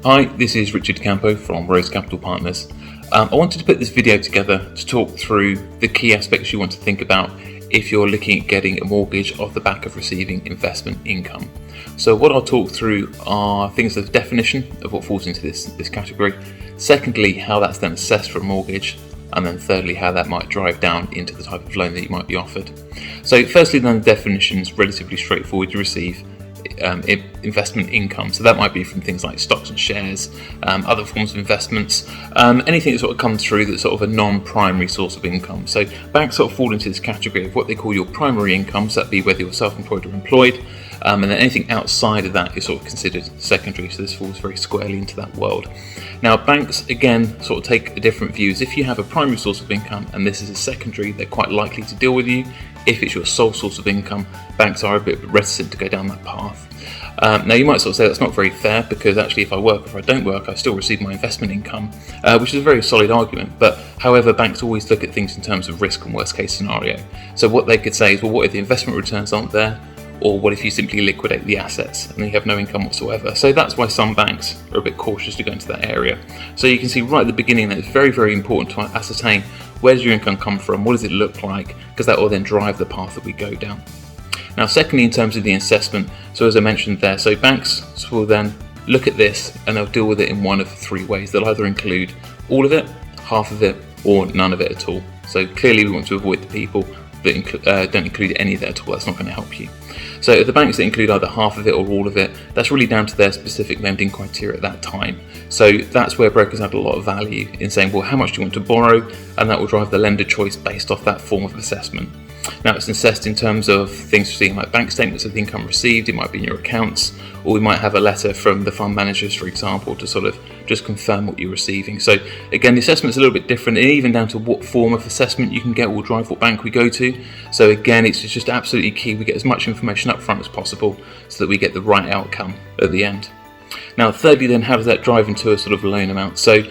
Hi, this is Richard Campo from Rose Capital Partners. I wanted to put this video together to talk through the key aspects you want to think about if you're looking at getting a mortgage off the back of receiving investment income. So what I'll talk through are things like the definition of what falls into this category, secondly how that's then assessed for a mortgage, and then thirdly how that might drive down into the type of loan that you might be offered. So firstly then, the definition is relatively straightforward. You receive investment income, so that might be from things like stocks and shares, other forms of investments, anything that sort of comes through that's sort of a non-primary source of income. So banks sort of fall into this category of what they call your primary income, so that'd be whether you're self-employed or employed, and then anything outside of that is sort of considered secondary, so this falls very squarely into that world. Now banks again sort of take a different view. If you have a primary source of income and this is a secondary, they're quite likely to deal with you. If it's your sole source of income, banks are a bit reticent to go down that path. Now you might sort of say that's not very fair, because actually if I work or if I don't work, I still receive my investment income, which is a very solid argument. But however, banks always look at things in terms of risk and worst case scenario. So what they could say is, well, what if the investment returns aren't there? Or what if you simply liquidate the assets and you have no income whatsoever? So that's why some banks are a bit cautious to go into that area. So you can see right at the beginning that it's very, very important to ascertain, where does your income come from, what does it look like, because that will then drive the path that we go down. Now secondly, in terms of the assessment, so as I mentioned there, so banks will then look at this and they'll deal with it in one of three ways. They'll either include all of it, half of it, or none of it at all. So clearly we want to avoid the people that don't include any of it at all. That's not going to help you. So if the banks that include either half of it or all of it, that's really down to their specific lending criteria at that time. So that's where brokers add a lot of value in saying, well, how much do you want to borrow? And that will drive the lender choice based off that form of assessment. Now it's assessed in terms of things like bank statements of the income received, it might be in your accounts, or we might have a letter from the fund managers, for example, to sort of just confirm what you're receiving. So again, the assessment's a little bit different, and even down to what form of assessment you can get will drive what bank we go to. So again, it's just absolutely key we get as much information up front as possible so that we get the right outcome at the end. Now thirdly then, how does that drive into a sort of loan amount? So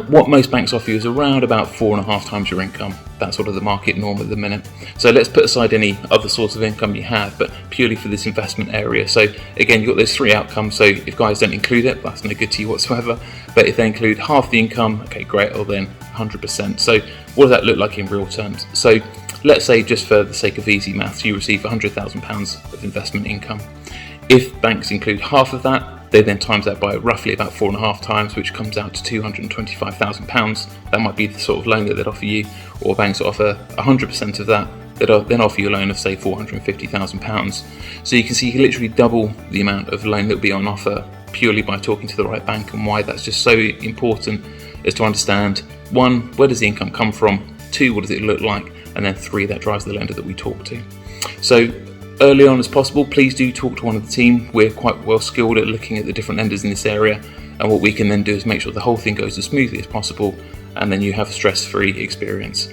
what most banks offer you is around about 4.5 times your income. That's sort of the market norm at the minute. So let's put aside any other source of income you have, but purely for this investment area. So again, you've got those three outcomes. So if guys don't include it, that's no good to you whatsoever. But if they include half the income, okay, great, or then 100%. So what does that look like in real terms? So let's say, just for the sake of easy maths, you receive £100,000 of investment income. If banks include half of that, they then times that by roughly about 4.5 times, which comes out to £225,000. That might be the sort of loan that they'd offer you, or banks offer 100% of that. They'd then offer you a loan of say £450,000. So you can see you can literally double the amount of loan that will be on offer purely by talking to the right bank. And why that's just so important is to understand, one, where does the income come from? Two, what does it look like? And then three, that drives the lender that we talk to. So early on as possible, please do talk to one of the team. We're quite well skilled at looking at the different lenders in this area, and what we can then do is make sure the whole thing goes as smoothly as possible, and then you have a stress-free experience.